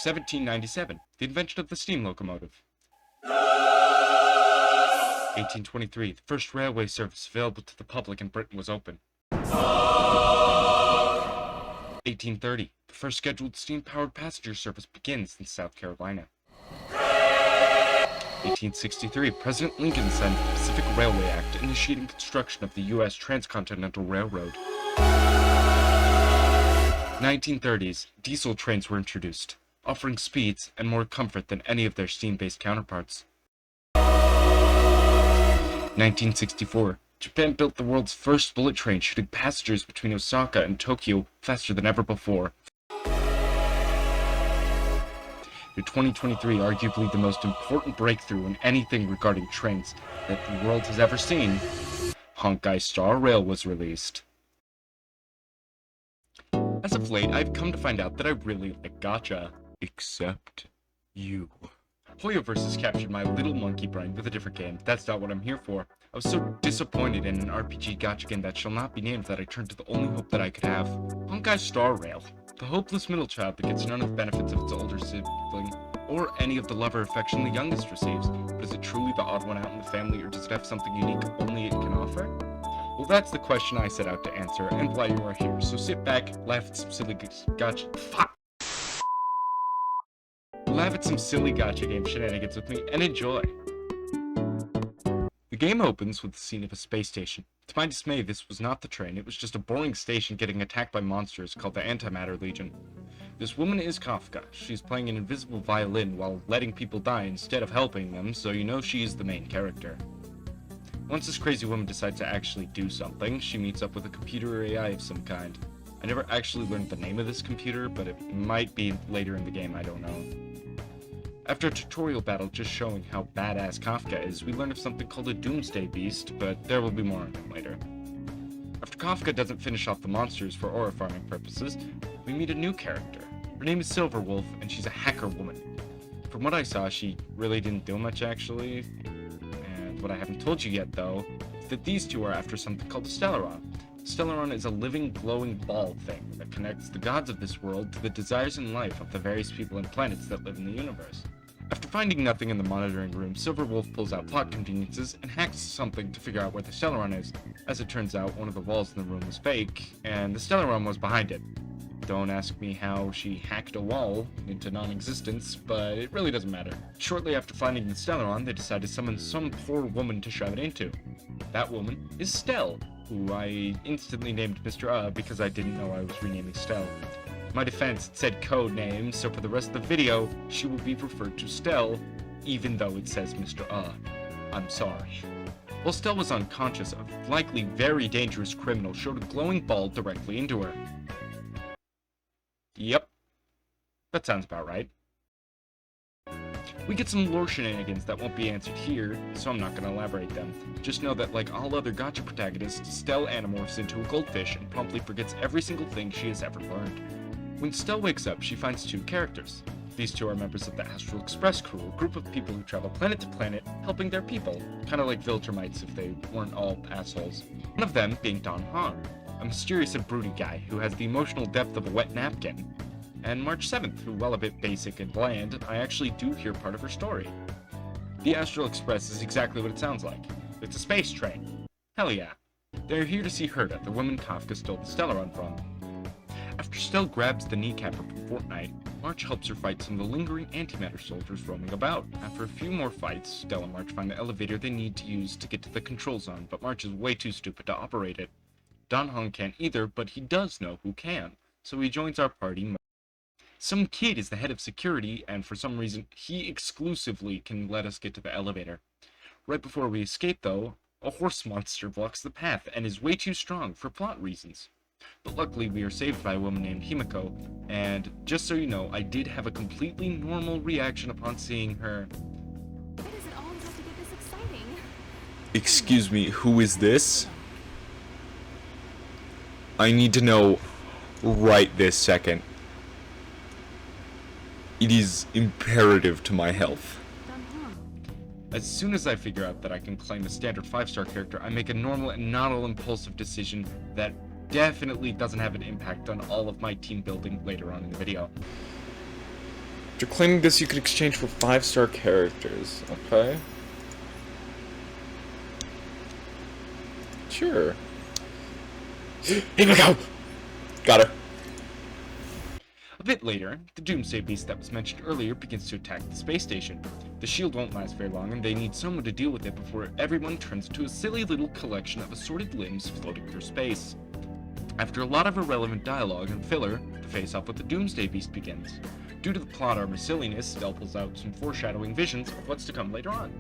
1797, the invention of the steam locomotive. 1823, the first railway service available to the public in Britain was opened. 1830, the first scheduled steam-powered passenger service begins in South Carolina. 1863, President Lincoln signed the Pacific Railway Act, initiating construction of the U.S. Transcontinental Railroad. 1930s, diesel trains were introduced, offering speeds and more comfort than any of their steam-based counterparts. 1964, Japan built the world's first bullet train, shooting passengers between Osaka and Tokyo faster than ever before. The 2023, arguably the most important breakthrough in anything regarding trains that the world has ever seen, Honkai Star Rail was released. As of late, I've come to find out that I really like gacha. Except you. Hoyoverse has captured my little monkey brain with a different game. That's not what I'm here for. I was so disappointed in an RPG gacha game that shall not be named that I turned to the only hope that I could have. Honkai Star Rail. The hopeless middle child that gets none of the benefits of its older sibling, or any of the love or affection the youngest receives. But is it truly the odd one out in the family, or does it have something unique only it can offer? Well, that's the question I set out to answer, and why you are here. So sit back, laugh at some silly gacha game shenanigans with me, and enjoy. The game opens with the scene of a space station. To my dismay, this was not the train, it was just a boring station getting attacked by monsters called the Antimatter Legion. This woman is Kafka. She's playing an invisible violin while letting people die instead of helping them, so you know she is the main character. Once this crazy woman decides to actually do something, she meets up with a computer AI of some kind. I never actually learned the name of this computer, but it might be later in the game, I don't know. After a tutorial battle just showing how badass Kafka is, we learn of something called a Doomsday Beast, but there will be more on them later. After Kafka doesn't finish off the monsters for aura farming purposes, we meet a new character. Her name is Silverwolf, and she's a hacker woman. From what I saw, she really didn't do much actually, and what I haven't told you yet though, is that these two are after something called a Stellaron. Stellaron is a living, glowing ball thing that connects the gods of this world to the desires and life of the various people and planets that live in the universe. After finding nothing in the monitoring room, Silverwolf pulls out plot conveniences and hacks something to figure out where the Stellaron is. As it turns out, one of the walls in the room was fake, and the Stellaron was behind it. Don't ask me how she hacked a wall into non-existence, but it really doesn't matter. Shortly after finding the Stellaron, they decide to summon some poor woman to shove it into. That woman is Stell, who I instantly named Mr. Because I didn't know I was renaming Stell. My defense, it said code name, so for the rest of the video, she will be referred to Stell, even though it says Mr. I'm sorry. While Stell was unconscious, a likely very dangerous criminal showed a glowing ball directly into her. Yep. That sounds about right. We get some lore shenanigans that won't be answered here, so I'm not going to elaborate them. Just know that like all other gacha protagonists, Stell anamorphs into a goldfish and promptly forgets every single thing she has ever learned. When Stell wakes up, she finds two characters. These two are members of the Astral Express crew, a group of people who travel planet to planet, helping their people, kind of like Viltrumites if they weren't all assholes. One of them being Don Han, a mysterious and broody guy who has the emotional depth of a wet napkin. And March 7th, who, while a bit basic and bland, I actually do hear part of her story. The Astral Express is exactly what it sounds like. It's a space train. Hell yeah. They're here to see Herta, the woman Kafka stole the Stellaron from. After Stell grabs the kneecapper from Fortnite, March helps her fight some of the lingering antimatter soldiers roaming about. After a few more fights, Stell and March find the elevator they need to use to get to the control zone, but March is way too stupid to operate it. Don Han can't either, but he does know who can, so he joins our party. Some kid is the head of security, and for some reason, he exclusively can let us get to the elevator. Right before we escape, though, a horse monster blocks the path and is way too strong for plot reasons. But luckily, we are saved by a woman named Himiko, and just so you know, I did have a completely normal reaction upon seeing her. Why does it always have to get this exciting? Excuse me, who is this? I need to know right this second. It is imperative to my health. As soon as I figure out that I can claim a standard 5-star character, I make a normal and not all impulsive decision that definitely doesn't have an impact on all of my team building later on in the video. After claiming this, you can exchange for 5-star characters. Okay. Sure. Here we go! Got her. A bit later, the Doomsday Beast that was mentioned earlier begins to attack the space station. The shield won't last very long, and they need someone to deal with it before everyone turns into a silly little collection of assorted limbs floating through space. After a lot of irrelevant dialogue and filler, the face-off with the Doomsday Beast begins. Due to the plot armor silliness, Stell pulls out some foreshadowing visions of what's to come later on.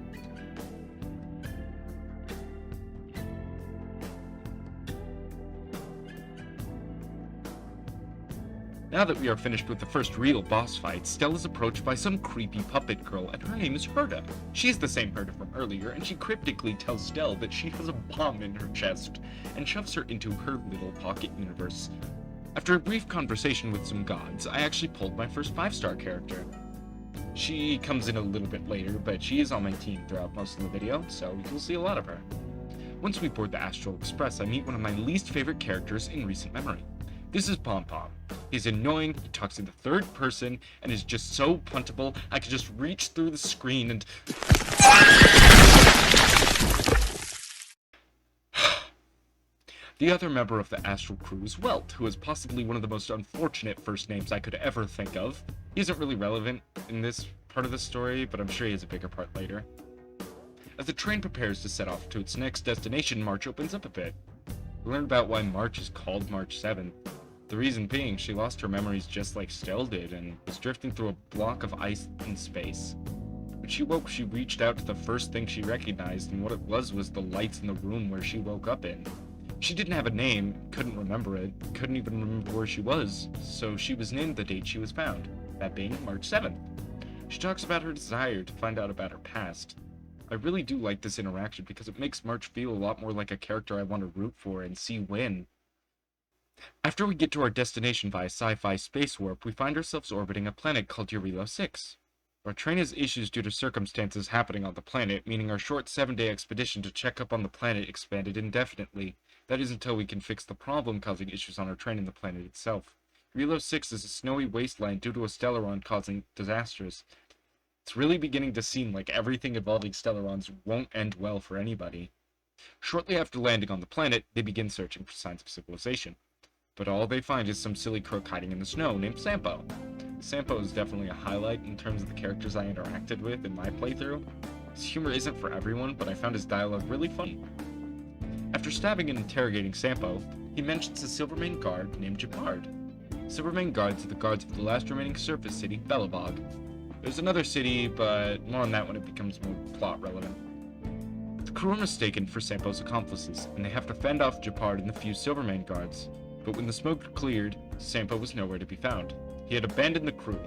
Now that we are finished with the first real boss fight, Stell is approached by some creepy puppet girl, and her name is Herda. She's the same Herda from earlier, and she cryptically tells Stell that she has a bomb in her chest, and shoves her into her little pocket universe. After a brief conversation with some gods, I actually pulled my first 5-star character. She comes in a little bit later, but she is on my team throughout most of the video, so you'll see a lot of her. Once we board the Astral Express, I meet one of my least favorite characters in recent memory. This is Pom Pom. He's annoying, he talks in the third person, and is just so puntable, I could just reach through the screen and... The other member of the Astral crew is Welt, who is possibly one of the most unfortunate first names I could ever think of. He isn't really relevant in this part of the story, but I'm sure he has a bigger part later. As the train prepares to set off to its next destination, March opens up a bit. We learn about why March is called March 7th. The reason being, she lost her memories just like Stell did, and was drifting through a block of ice in space. When she woke, she reached out to the first thing she recognized, and what it was the lights in the room where she woke up in. She didn't have a name, couldn't remember it, couldn't even remember where she was, so she was named the date she was found, that being March 7th. She talks about her desire to find out about her past. I really do like this interaction because it makes March feel a lot more like a character I want to root for and see win. After we get to our destination via sci-fi space warp, we find ourselves orbiting a planet called Eurilo 6. Our train has issues due to circumstances happening on the planet, meaning our short 7-day expedition to check up on the planet expanded indefinitely. That is until we can fix the problem causing issues on our train and the planet itself. Eurilo 6 is a snowy wasteland due to a Stellaron causing disasters. It's really beginning to seem like everything involving Stellarons won't end well for anybody. Shortly after landing on the planet, they begin searching for signs of civilization. But all they find is some silly crook hiding in the snow named Sampo. Sampo is definitely a highlight in terms of the characters I interacted with in my playthrough. His humor isn't for everyone, but I found his dialogue really funny. After stabbing and interrogating Sampo, he mentions a Silvermane guard named Japard. Silvermane guards are the guards of the last remaining surface city, Belobog. There's another city, but more on that when it becomes more plot relevant. The crew are mistaken for Sampo's accomplices, and they have to fend off Japard and the few Silvermane guards. But when the smoke cleared, Sampo was nowhere to be found. He had abandoned the crew.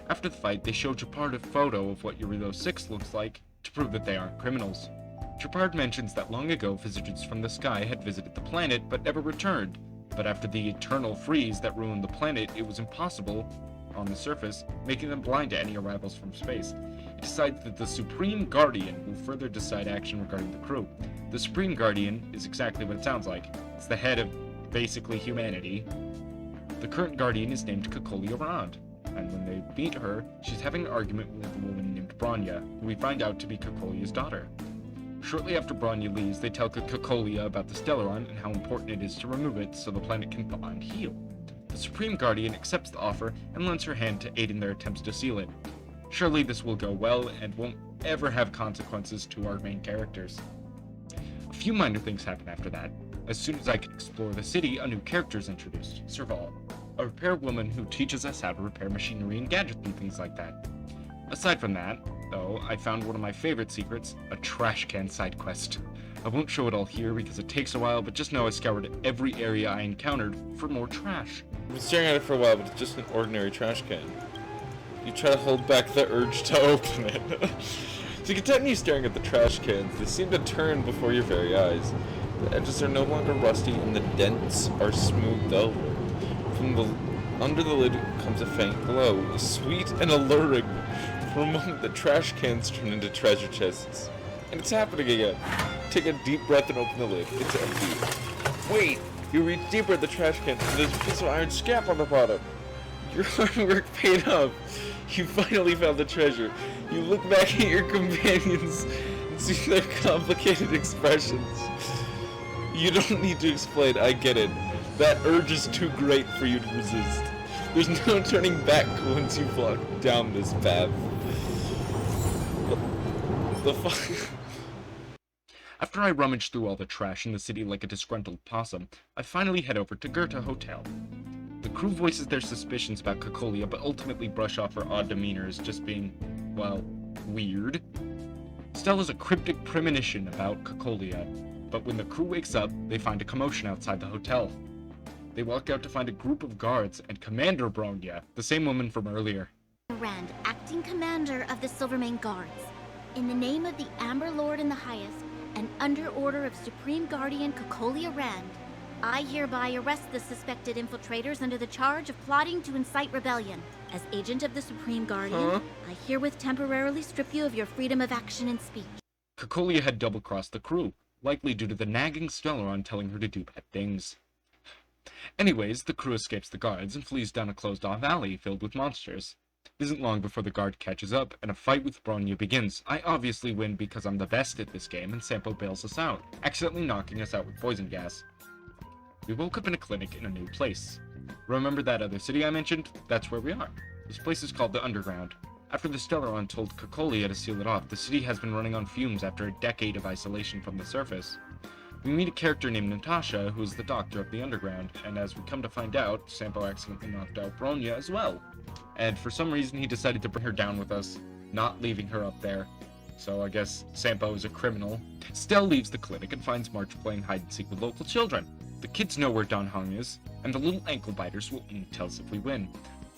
After the fight, they show Japard a photo of what Eurilo 6 looks like to prove that they aren't criminals. Japard mentions that long ago visitors from the sky had visited the planet but never returned. But after the eternal freeze that ruined the planet, it was impossible on the surface, making them blind to any arrivals from space. It decides that the Supreme Guardian will further decide action regarding the crew. The Supreme Guardian is exactly what it sounds like. It's the head of basically humanity. The current Guardian is named Cocolia Rand, and when they meet her, she's having an argument with a woman named Bronya, who we find out to be Cocolia's daughter. Shortly after Bronya leaves, they tell Cocolia about the Stellaron and how important it is to remove it so the planet can thaw and heal. The Supreme Guardian accepts the offer and lends her hand to aid in their attempts to seal it. Surely this will go well and won't ever have consequences to our main characters. A few minor things happen after that. As soon as I can explore the city, a new character is introduced, Serval, a repair woman who teaches us how to repair machinery and gadgets and things like that. Aside from that, though, I found one of my favorite secrets, a trash can side quest. I won't show it all here because it takes a while, but just know I scoured every area I encountered for more trash. I've been staring at it for a while, but it's just an ordinary trash can. You try to hold back the urge to open it. To continue staring at the trash cans, they seem to turn before your very eyes. The edges are no longer rusty and the dents are smoothed over. Under the lid comes a faint glow, sweet and alluring. For a moment, the trash cans turn into treasure chests. And it's happening again. Take a deep breath and open the lid. It's empty. Wait! You reach deeper at the trash can and there's a piece of iron scrap on the bottom. Your hard work paid off. You finally found the treasure. You look back at your companions and see their complicated expressions. You don't need to explain, I get it. That urge is too great for you to resist. There's no turning back once you've walked down this path. After I rummage through all the trash in the city like a disgruntled possum, I finally head over to Goethe Hotel. The crew voices their suspicions about Cocolia, but ultimately brush off her odd demeanor as just being, well, weird. Stella's a cryptic premonition about Cocolia, but when the crew wakes up, they find a commotion outside the hotel. They walk out to find a group of guards and Commander Bronya, the same woman from earlier. Rand, acting commander of the Silvermane Guards. In the name of the Amber Lord and the Highest, and under order of Supreme Guardian Cocolia Rand, I hereby arrest the suspected infiltrators under the charge of plotting to incite rebellion. As agent of the Supreme Guardian, I herewith temporarily strip you of your freedom of action and speech. Cocolia had double-crossed the crew, likely due to the nagging Stellaron telling her to do bad things. Anyways, the crew escapes the guards and flees down a closed-off alley filled with monsters. It isn't long before the guard catches up, and a fight with Bronya begins. I obviously win because I'm the best at this game, and Sampo bails us out, accidentally knocking us out with poison gas. We woke up in a clinic in a new place. Remember that other city I mentioned? That's where we are. This place is called the Underground. After the Stellaron told Cocolia to seal it off, the city has been running on fumes after a decade of isolation from the surface. We meet a character named Natasha, who is the doctor of the Underground, and as we come to find out, Sampo accidentally knocked out Bronya as well. And for some reason he decided to bring her down with us, not leaving her up there. So I guess Sampo is a criminal. Stell leaves the clinic and finds March playing hide-and-seek with local children. The kids know where Don Hung is, and the little ankle biters will tell us if we win.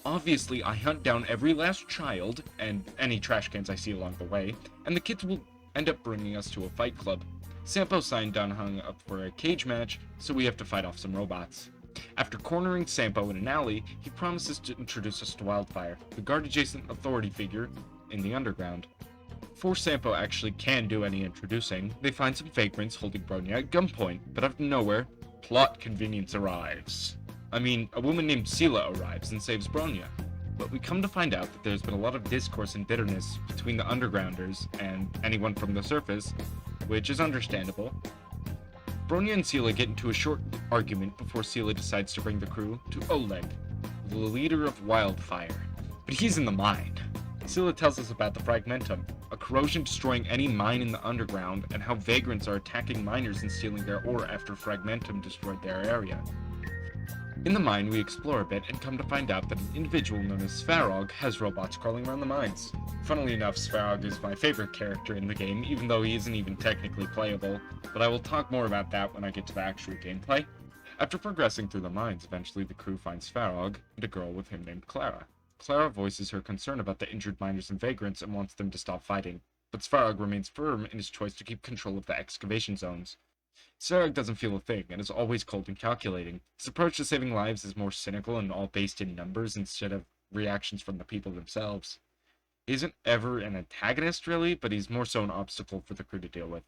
Obviously, I hunt down every last child, and any trash cans I see along the way, and the kids will end up bringing us to a fight club. Sampo signed Don Hung up for a cage match, so we have to fight off some robots. After cornering Sampo in an alley, he promises to introduce us to Wildfire, the guard-adjacent authority figure in the underground. Before Sampo actually can do any introducing, they find some vagrants holding Bronya at gunpoint, but out of nowhere, plot convenience arrives. I mean, a woman named Sela arrives and saves Bronya. But we come to find out that there's been a lot of discourse and bitterness between the Undergrounders and anyone from the surface, which is understandable. Bronya and Sela get into a short argument before Sela decides to bring the crew to Oleg, the leader of Wildfire. But he's in the mine. Sela tells us about the Fragmentum, a corrosion destroying any mine in the underground, and how vagrants are attacking miners and stealing their ore after Fragmentum destroyed their area. In the mine, we explore a bit and come to find out that an individual known as Svarog has robots crawling around the mines. Funnily enough, Svarog is my favorite character in the game, even though he isn't even technically playable, but I will talk more about that when I get to the actual gameplay. After progressing through the mines, eventually the crew finds Svarog and a girl with him named Clara. Clara voices her concern about the injured miners and vagrants and wants them to stop fighting, but Svarog remains firm in his choice to keep control of the excavation zones. Svarog doesn't feel a thing, and is always cold and calculating. His approach to saving lives is more cynical and all based in numbers instead of reactions from the people themselves. He isn't ever an antagonist, really, but he's more so an obstacle for the crew to deal with.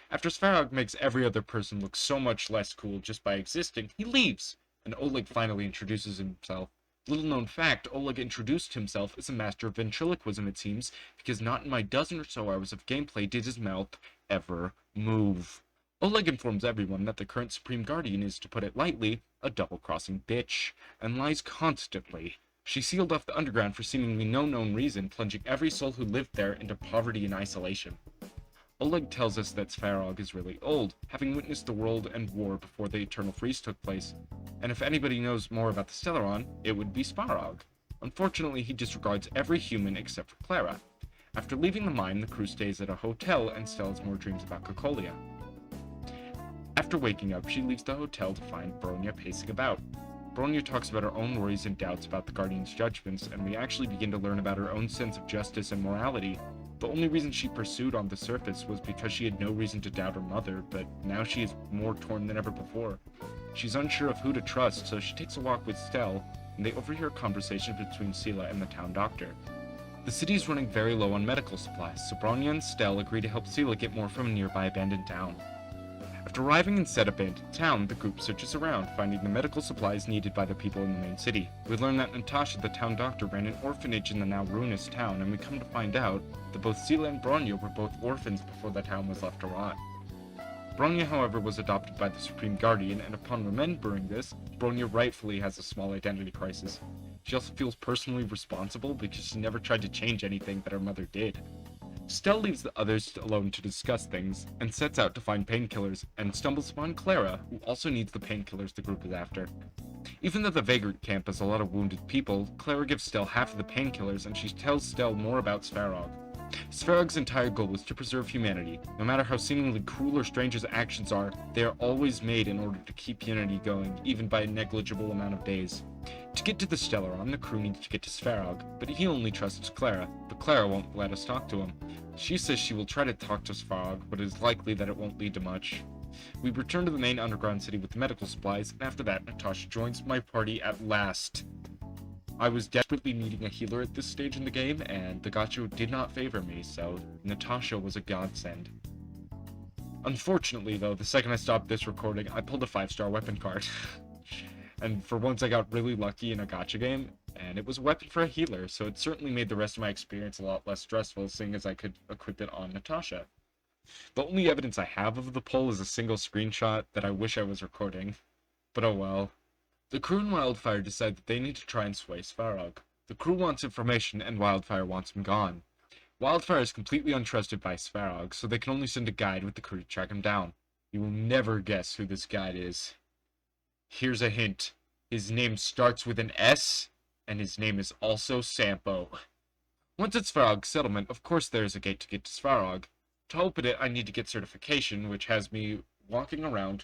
After Svarog makes every other person look so much less cool just by existing, he leaves, and Oleg finally introduces himself. Little known fact, Oleg introduced himself as a master of ventriloquism, it seems, because not in my dozen or so hours of gameplay did his mouth ever move. Oleg informs everyone that the current Supreme Guardian is, to put it lightly, a double-crossing bitch, and lies constantly. She sealed off the underground for seemingly no known reason, plunging every soul who lived there into poverty and isolation. Oleg tells us that Svarog is really old, having witnessed the world and war before the Eternal Freeze took place, and if anybody knows more about the Stellaron, it would be Svarog. Unfortunately, he disregards every human except for Clara. After leaving the mine, the crew stays at a hotel and Stella's more dreams about Cocolia. After waking up, she leaves the hotel to find Bronya pacing about. Bronya talks about her own worries and doubts about the Guardian's judgments, and we actually begin to learn about her own sense of justice and morality. The only reason she pursued on the surface was because she had no reason to doubt her mother, but now she is more torn than ever before. She's unsure of who to trust, so she takes a walk with Stell, and they overhear a conversation between Sela and the town doctor. The city is running very low on medical supplies, so Bronya and Stell agree to help Sela get more from a nearby abandoned town. After arriving in said abandoned town, the group searches around, finding the medical supplies needed by the people in the main city. We learn that Natasha, the town doctor, ran an orphanage in the now ruinous town, and we come to find out that both Sela and Bronya were both orphans before the town was left to rot. Bronya, however, was adopted by the Supreme Guardian, and upon remembering this, Bronya rightfully has a small identity crisis. She also feels personally responsible because she never tried to change anything that her mother did. Stell leaves the others alone to discuss things, and sets out to find painkillers, and stumbles upon Clara, who also needs the painkillers the group is after. Even though the vagrant camp has a lot of wounded people, Clara gives Stell half of the painkillers, and she tells Stell more about Svarog. Svarog's entire goal is to preserve humanity. No matter how seemingly cruel or strange his actions are, they are always made in order to keep humanity going, even by a negligible amount of days. To get to the Stellaron, the crew needs to get to Svarog, but he only trusts Clara, but Clara won't let us talk to him. She says she will try to talk to Svarog, but it is likely that it won't lead to much. We return to the main underground city with the medical supplies, and after that, Natasha joins my party at last. I was desperately needing a healer at this stage in the game, and the gacha did not favor me, so Natasha was a godsend. Unfortunately, though, the second I stopped this recording, I pulled a 5-star weapon card. And for once I got really lucky in a gacha game, and it was a weapon for a healer, so it certainly made the rest of my experience a lot less stressful, seeing as I could equip it on Natasha. The only evidence I have of the pull is a single screenshot that I wish I was recording, but oh well. The crew and Wildfire decide that they need to try and sway Svarog. The crew wants information, and Wildfire wants him gone. Wildfire is completely untrusted by Svarog, so they can only send a guide with the crew to track him down. You will never guess who this guide is. Here's a hint. His name starts with an S, and his name is also Sampo. Once at Svarog's settlement, of course there is a gate to get to Svarog. To open it, I need to get certification, which has me walking around,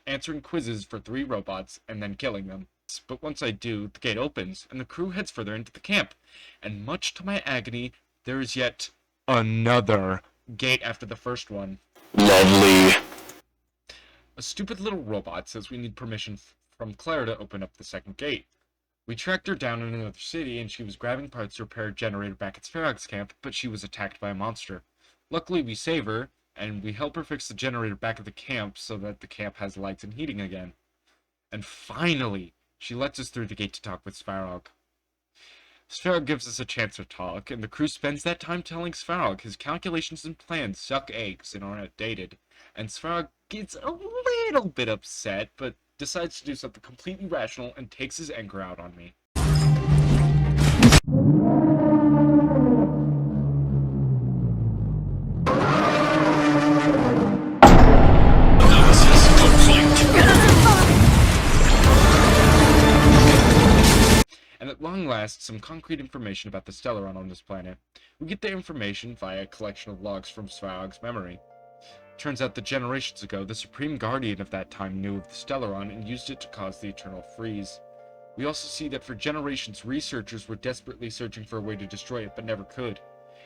answering quizzes for 3 robots, and then killing them. But once I do, the gate opens, and the crew heads further into the camp. And much to my agony, there is yet another gate after the first one. Lovely. A stupid little robot says we need permission from Clara to open up the second gate. We tracked her down in another city, and she was grabbing parts to repair a generator back at Svarog's camp, but she was attacked by a monster. Luckily, we save her, and we help her fix the generator back at the camp so that the camp has lights and heating again. And finally, she lets us through the gate to talk with Svarog. Svarog gives us a chance to talk, and the crew spends that time telling Svarog his calculations and plans suck eggs and are outdated. And Svarog gets a little bit upset, but decides to do something completely rational and takes his anger out on me. And at long last, some concrete information about the Stellaron on this planet. We get the information via a collection of logs from Svarog's memory. Turns out that generations ago, the Supreme Guardian of that time knew of the Stellaron and used it to cause the Eternal Freeze. We also see that for generations, researchers were desperately searching for a way to destroy it, but never could.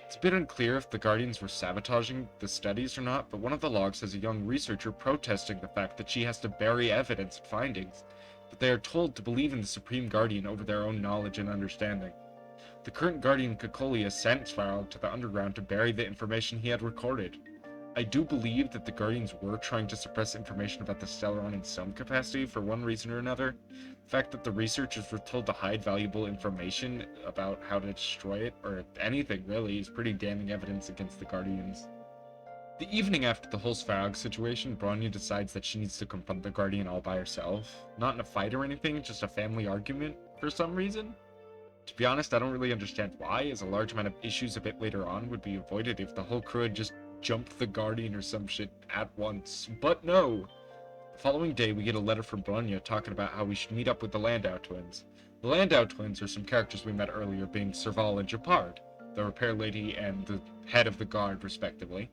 It's a bit unclear if the Guardians were sabotaging the studies or not, but one of the logs has a young researcher protesting the fact that she has to bury evidence and findings, but they are told to believe in the Supreme Guardian over their own knowledge and understanding. The current Guardian Cocolia sent Svarog to the underground to bury the information he had recorded. I do believe that the Guardians were trying to suppress information about the Stellaron in some capacity for one reason or another. The fact that the researchers were told to hide valuable information about how to destroy it, or anything really, is pretty damning evidence against the Guardians. The evening after the whole Svarog situation, Bronya decides that she needs to confront the Guardian all by herself. Not in a fight or anything, just a family argument for some reason. To be honest, I don't really understand why, as a large amount of issues a bit later on would be avoided if the whole crew had just jumped the Guardian or some shit at once. But no! The following day, we get a letter from Bronya talking about how we should meet up with the Landau twins. The Landau twins are some characters we met earlier, being Serval and Japard, the repair lady and the head of the guard, respectively.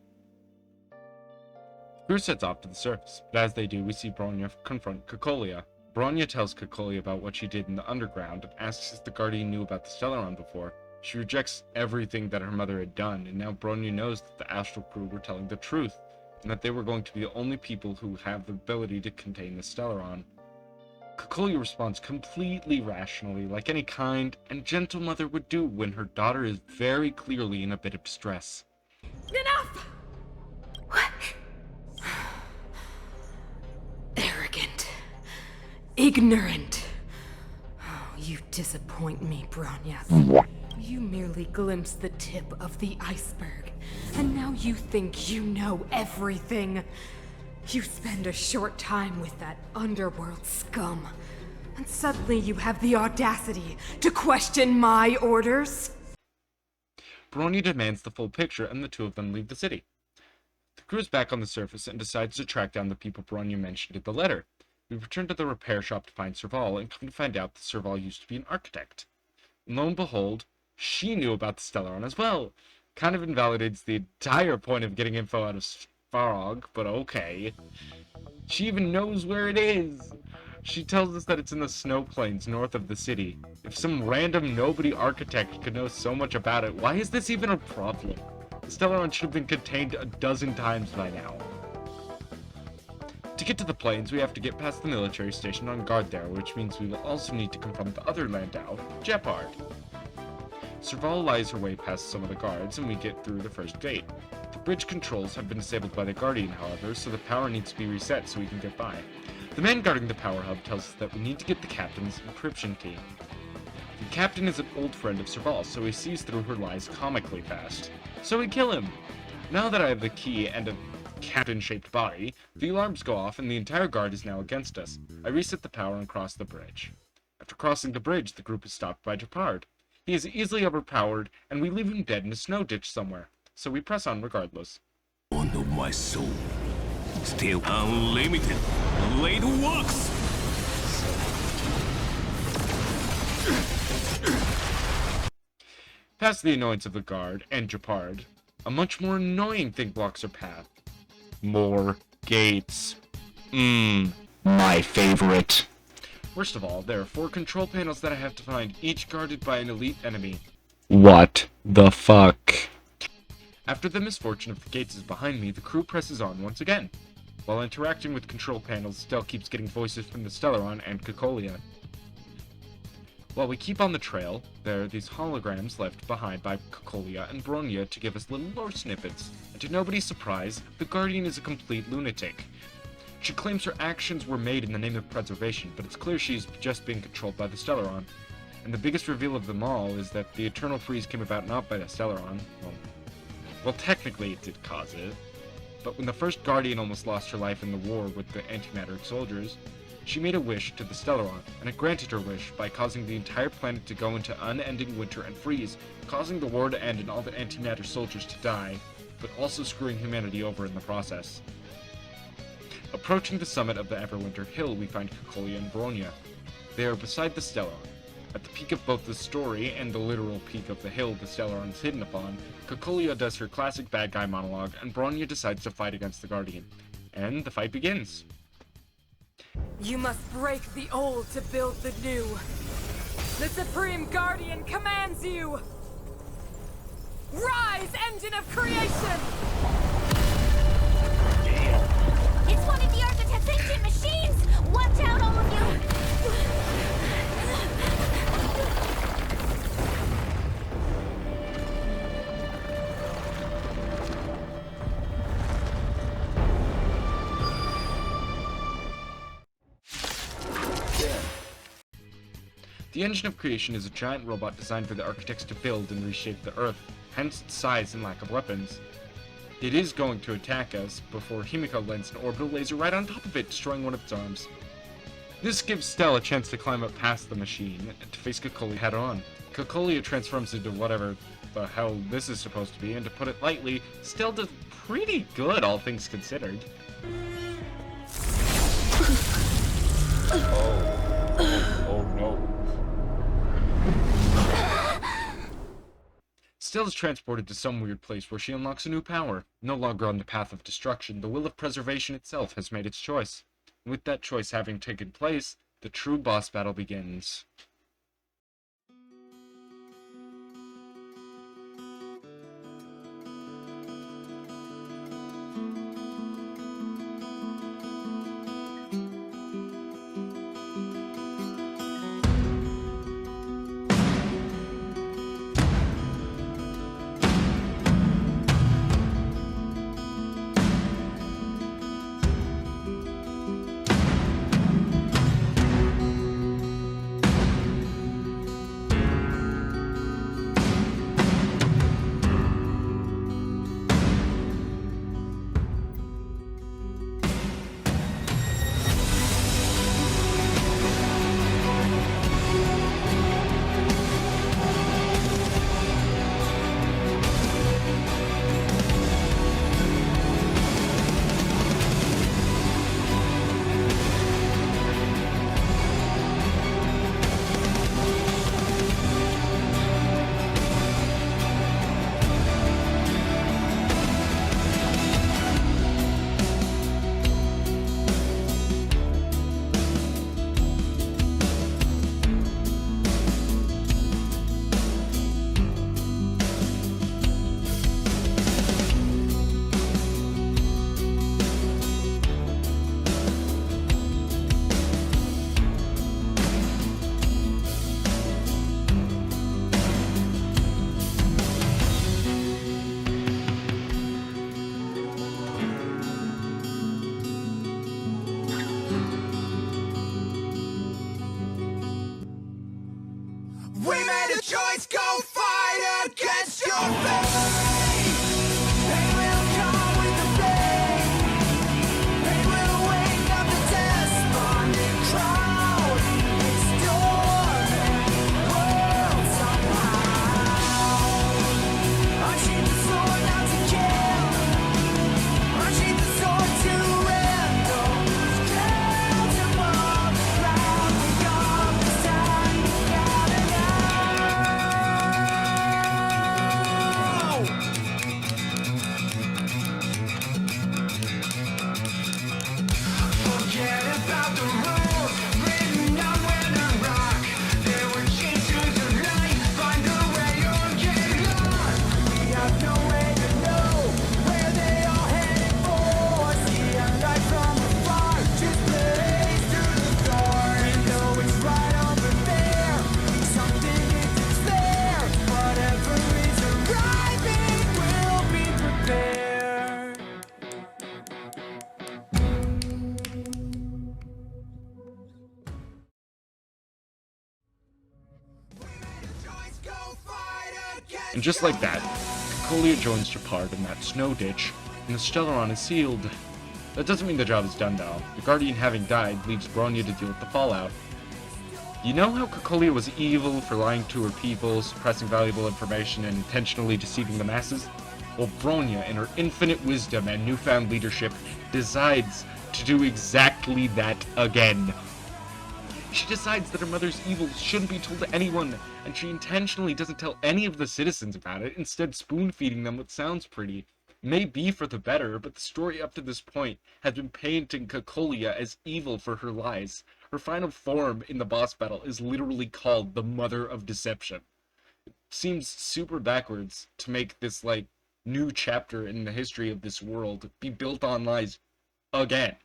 The crew sets off to the surface, but as they do, we see Bronya confront Cocolia. Bronya tells Cocolia about what she did in the underground and asks if the Guardian knew about the Stellaron before. She rejects everything that her mother had done, and now Bronya knows that the Astral crew were telling the truth, and that they were going to be the only people who have the ability to contain the Stellaron. Cocolia responds completely rationally, like any kind and gentle mother would do when her daughter is very clearly in a bit of distress. Enough! ignorant. Oh, you disappoint me, Bronyas. You merely glimpsed the tip of the iceberg, and now you think you know everything. You spend a short time with that underworld scum, and suddenly you have the audacity to question my orders? Bronya demands the full picture, and the two of them leave the city. The crew is back on the surface and decides to track down the people Bronya mentioned in the letter. We return to the repair shop to find Serval, and come to find out that Serval used to be an architect. And lo and behold, she knew about the Stellaron as well. Kind of invalidates the entire point of getting info out of Svarog, but okay. She even knows where it is. She tells us that it's in the snow plains north of the city. If some random nobody architect could know so much about it, why is this even a problem? The Stellaron should have been contained a dozen times by now. To get to the plains, we have to get past the military station on guard there, which means we will also need to confront the other Landau, Jeopard. Serval lies her way past some of the guards, and we get through the first gate. The bridge controls have been disabled by the Guardian, however, so the power needs to be reset so we can get by. The man guarding the power hub tells us that we need to get the captain's encryption key. The captain is an old friend of Serval, so he sees through her lies comically fast. So we kill him! Now that I have the key and a captain-shaped body, the alarms go off and the entire guard is now against us. I reset the power and cross the bridge. After crossing the bridge, the group is stopped by Jeopard. He is easily overpowered, and we leave him dead in a snow ditch somewhere, so we press on regardless. Bond of my soul, still unlimited, blade works! Past the annoyance of the guard and Jeopard, a much more annoying thing blocks our path. More gates. My favorite. Worst of all, there are 4 control panels that I have to find, each guarded by an elite enemy. What the fuck? After the misfortune of the gates is behind me, the crew presses on once again. While interacting with control panels, Stell keeps getting voices from the Stellaron and Cocolia. While we keep on the trail, there are these holograms left behind by Cocolia and Bronya to give us little lore snippets, and to nobody's surprise, the Guardian is a complete lunatic. She claims her actions were made in the name of preservation, but it's clear she's just being controlled by the Stellaron. And the biggest reveal of them all is that the Eternal Freeze came about not by the Stellaron. Well, technically it did cause it, but when the first Guardian almost lost her life in the war with the antimatter soldiers, she made a wish to the Stellaron, and it granted her wish by causing the entire planet to go into unending winter and freeze, causing the war to end and all the antimatter soldiers to die, but also screwing humanity over in the process. Approaching the summit of the Everwinter Hill, we find Cocolia and Bronya. They are beside the Stellaron. At the peak of both the story and the literal peak of the hill the Stellaron is hidden upon, Cocolia does her classic bad guy monologue, and Bronya decides to fight against the Guardian. And the fight begins. You must break the old to build the new. The Supreme Guardian commands you! Rise, engine of creation! It's one of the Architect's ancient machines! Watch out, all of you! The Engine of Creation is a giant robot designed for the architects to build and reshape the Earth, hence its size and lack of weapons. It is going to attack us before Himiko lands an orbital laser right on top of it, destroying one of its arms. This gives Stell a chance to climb up past the machine and to face Cocolia head on. Cocolia transforms into whatever the hell this is supposed to be, and to put it lightly, Stell does pretty good, all things considered. Oh no. Stell is transported to some weird place where she unlocks a new power. No longer on the path of destruction, the will of preservation itself has made its choice. And with that choice having taken place, the true boss battle begins. We made a choice, go fight against your fate. They will come with the blade. They will wake up the despondent crowd. Storming world somehow. Unsheath the sword now to kill. Unsheath the sword to end those clouds above the ground. We come this time together now. Forget about the rules written on wooden rock. There were changes of light. Find a way or get lost. We have no way to know where they are headed for. See a light from afar, just blaze through the door. And know it's right over there. Something isn't fair. Whatever is arriving will be prepared. And just like that, Cocolia joins Shepard in that snow ditch, and the Stellaron is sealed. That doesn't mean the job is done though. The Guardian having died leaves Bronya to deal with the fallout. You know how Cocolia was evil for lying to her people, suppressing valuable information, and intentionally deceiving the masses? Well, Bronya, in her infinite wisdom and newfound leadership, decides to do exactly that again. She decides that her mother's evil shouldn't be told to anyone, and she intentionally doesn't tell any of the citizens about it, instead spoon-feeding them what sounds pretty. May be for the better, but the story up to this point has been painting Cocolia as evil for her lies. Her final form in the boss battle is literally called the Mother of Deception. It seems super backwards to make this, like, new chapter in the history of this world be built on lies again.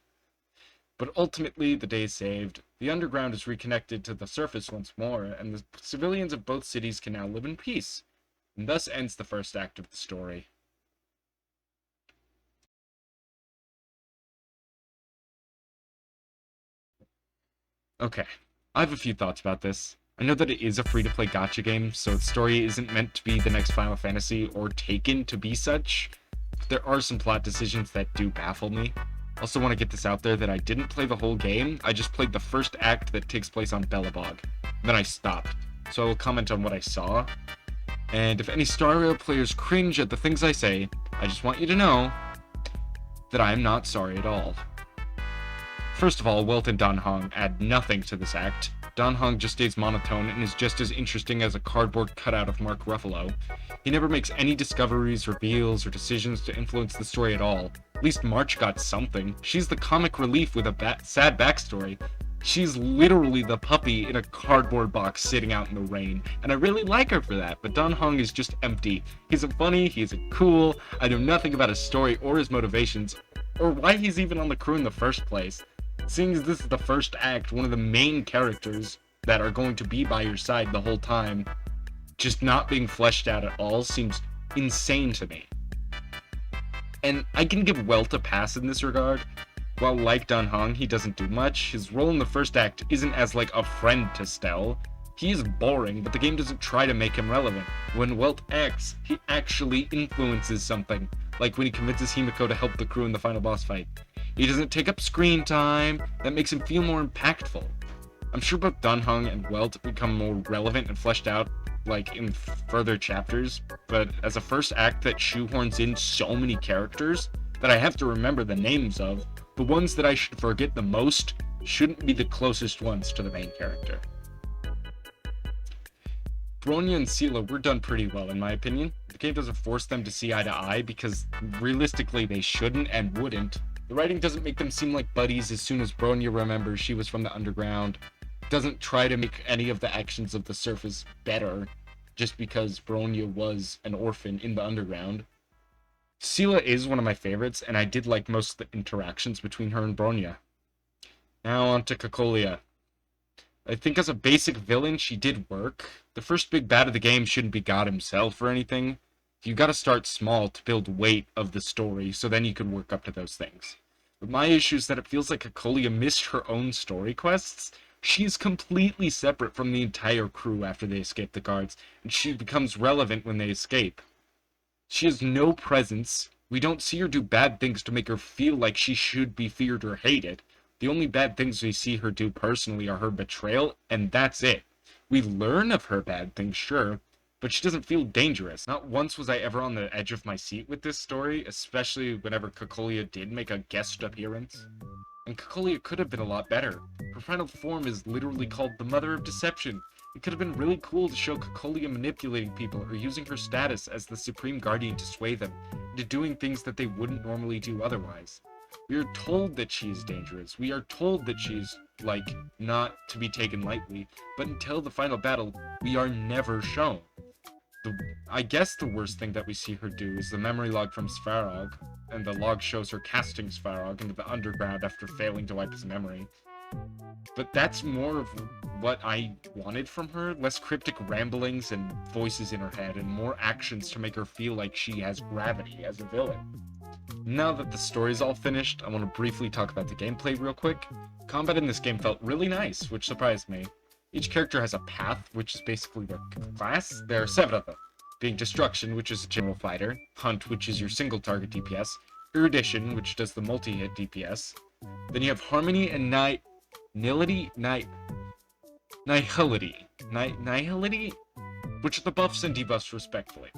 But ultimately, the day is saved, the underground is reconnected to the surface once more, and the civilians of both cities can now live in peace. And thus ends the first act of the story. Okay, I have a few thoughts about this. I know that it is a free-to-play gacha game, so its story isn't meant to be the next Final Fantasy or taken to be such. But there are some plot decisions that do baffle me. Also want to get this out there that I didn't play the whole game, I just played the first act that takes place on Belobog. Then I stopped, so I will comment on what I saw. And if any Star Rail players cringe at the things I say, I just want you to know that I am not sorry at all. First of all, Welt and Dan Hong add nothing to this act. Dan Hong just stays monotone and is just as interesting as a cardboard cutout of Mark Ruffalo. He never makes any discoveries, reveals, or decisions to influence the story at all. At least March got something. She's the comic relief with a sad backstory. She's literally the puppy in a cardboard box sitting out in the rain, and I really like her for that, but Dan Hong is just empty. He isn't funny, he isn't cool, I know nothing about his story or his motivations, or why he's even on the crew in the first place. Seeing as this is the first act, one of the main characters that are going to be by your side the whole time, just not being fleshed out at all seems insane to me. And I can give Welt a pass in this regard. While like Dan Hong, he doesn't do much, his role in the first act isn't as like a friend to Stell. He is boring, but the game doesn't try to make him relevant. When Welt acts, he actually influences something, like when he convinces Himiko to help the crew in the final boss fight. He doesn't take up screen time, that makes him feel more impactful. I'm sure both Dan Hong and Welt become more relevant and fleshed out, like, in further chapters, but as a first act that shoehorns in so many characters that I have to remember the names of, the ones that I should forget the most shouldn't be the closest ones to the main character. Bronya and Sela were done pretty well in my opinion. The game doesn't force them to see eye to eye because realistically they shouldn't and wouldn't. The writing doesn't make them seem like buddies as soon as Bronya remembers she was from the underground. It doesn't try to make any of the actions of the surface better just because Bronya was an orphan in the underground. Sela is one of my favorites, and I did like most of the interactions between her and Bronya. Now on to Cocolia. I think as a basic villain, she did work. The first big bad of the game shouldn't be God himself or anything. You gotta start small to build weight of the story, so then you can work up to those things. But my issue is that it feels like Cocolia missed her own story quests. She is completely separate from the entire crew after they escape the guards, and she becomes relevant when they escape. She has no presence. We don't see her do bad things to make her feel like she should be feared or hated. The only bad things we see her do personally are her betrayal, and that's it. We learn of her bad things, sure, but she doesn't feel dangerous. Not once was I ever on the edge of my seat with this story, especially whenever Cocolia did make a guest appearance. And Cocolia could have been a lot better. Her final form is literally called the Mother of Deception. It could have been really cool to show Cocolia manipulating people or using her status as the Supreme Guardian to sway them into doing things that they wouldn't normally do otherwise. We are told that she is dangerous. We are told that she's, like, not to be taken lightly, but until the final battle, we are never shown. I guess the worst thing that we see her do is the memory log from Svarog, and the log shows her casting Svarog into the underground after failing to wipe his memory. But that's more of what I wanted from her, less cryptic ramblings and voices in her head, and more actions to make her feel like she has gravity as a villain. Now that the story's all finished, I want to briefly talk about the gameplay real quick. Combat in this game felt really nice, which surprised me. Each character has a path, which is basically their class. There are 7 of them, being Destruction, which is a general fighter, Hunt, which is your single target DPS, Erudition, which does the multi-hit DPS. Then you have Harmony and Nihility, which are the buffs and debuffs respectively.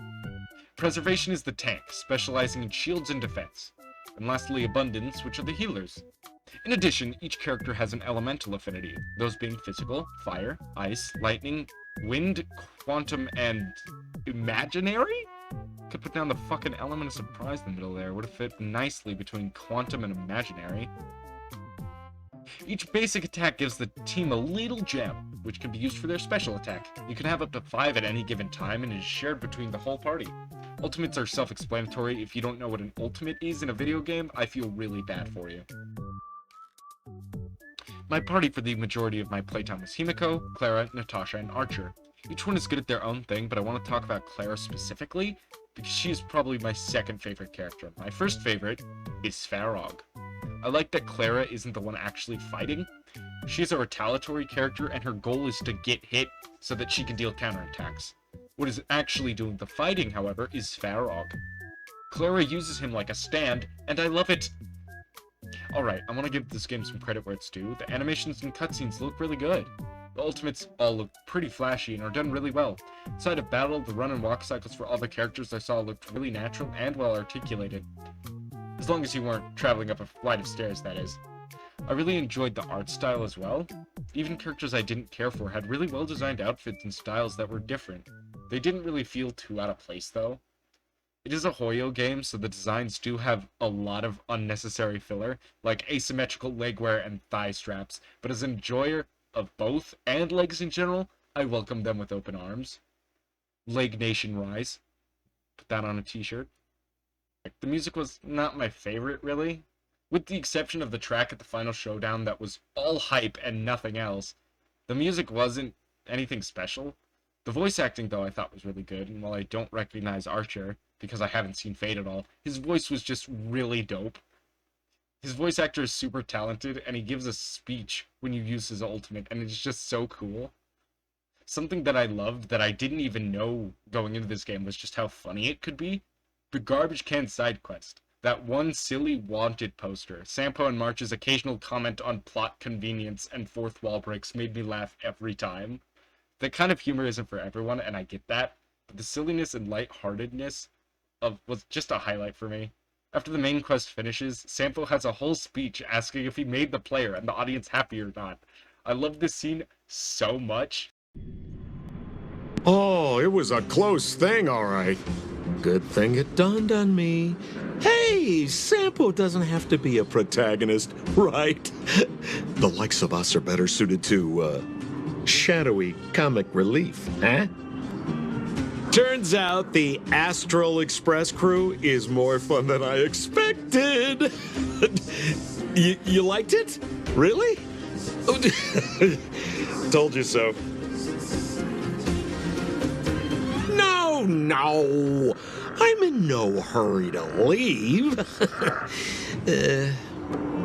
Preservation is the tank, specializing in shields and defense. And lastly, Abundance, which are the healers. In addition, each character has an elemental affinity, those being physical, fire, ice, lightning, wind, quantum, and imaginary? Could put down the fucking element of surprise in the middle there. Would have fit nicely between quantum and imaginary. Each basic attack gives the team a little gem, which can be used for their special attack. You can have up to 5 at any given time, and it is shared between the whole party. Ultimates are self-explanatory. If you don't know what an ultimate is in a video game, I feel really bad for you. My party for the majority of my playtime was Himiko, Clara, Natasha, and Archer. Each one is good at their own thing, but I want to talk about Clara specifically, because she is probably my second favorite character. My first favorite is Svarog. I like that Clara isn't the one actually fighting. She's a retaliatory character, and her goal is to get hit so that she can deal counterattacks. What is actually doing the fighting, however, is Svarog. Clara uses him like a stand, and I love it! Alright, I want to give this game some credit where it's due. The animations and cutscenes look really good. The ultimates all look pretty flashy and are done really well. Outside of battle, the run and walk cycles for all the characters I saw looked really natural and well articulated. As long as you weren't traveling up a flight of stairs, that is. I really enjoyed the art style as well. Even characters I didn't care for had really well designed outfits and styles that were different. They didn't really feel too out of place though. It is a Hoyo game, so the designs do have a lot of unnecessary filler, like asymmetrical leg wear and thigh straps, but as an enjoyer of both, and legs in general, I welcome them with open arms. Leg Nation Rise. Put that on a t-shirt. The music was not my favorite, really. With the exception of the track at the final showdown that was all hype and nothing else, the music wasn't anything special. The voice acting, though, I thought was really good, and while I don't recognize Archer, because I haven't seen Fate at all, his voice was just really dope. His voice actor is super talented, and he gives a speech when you use his ultimate, and it's just so cool. Something that I loved that I didn't even know going into this game was just how funny it could be. The Garbage Can Side Quest. That one silly wanted poster. Sampo and March's occasional comment on plot convenience and fourth wall breaks made me laugh every time. That kind of humor isn't for everyone, and I get that, but the silliness and lightheartedness was just a highlight for me. After the main quest finishes, Sampo has a whole speech asking if he made the player and the audience happy or not. I love this scene so much. Oh, it was a close thing, all right. Good thing it dawned on me. Hey, Sampo doesn't have to be a protagonist, right? The likes of us are better suited to, shadowy comic relief, huh? Turns out the Astral Express crew is more fun than I expected. You liked it? Really? Told you so. No. I'm in no hurry to leave.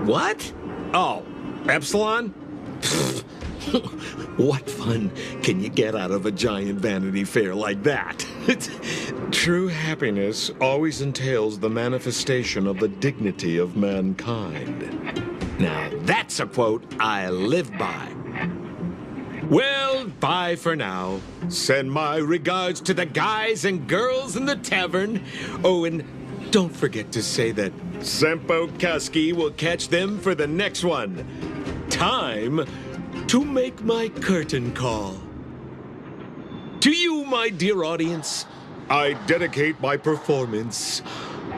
What? Oh, Epsilon? What fun can you get out of a giant Vanity Fair like that? True happiness always entails the manifestation of the dignity of mankind. Now, that's a quote I live by. Well, bye for now. Send my regards to the guys and girls in the tavern. Oh, and don't forget to say that Sampo Kasky will catch them for the next one. Time to make my curtain call. To you, my dear audience, I dedicate my performance.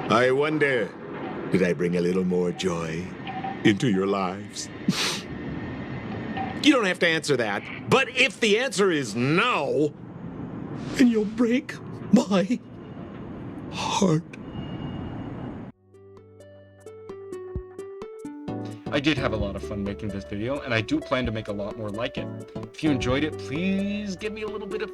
I wonder, did I bring a little more joy into your lives? You don't have to answer that, but if the answer is no, then you'll break my heart. I did have a lot of fun making this video, and I do plan to make a lot more like it. If you enjoyed it, please give me a little bit of,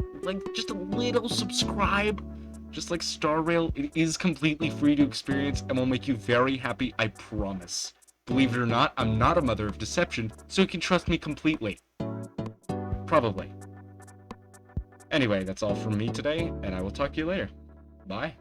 just a little subscribe. Just like Star Rail, it is completely free to experience and will make you very happy, I promise. Believe it or not, I'm not a mother of deception, so you can trust me completely. Probably. Anyway, that's all from me today, and I will talk to you later. Bye.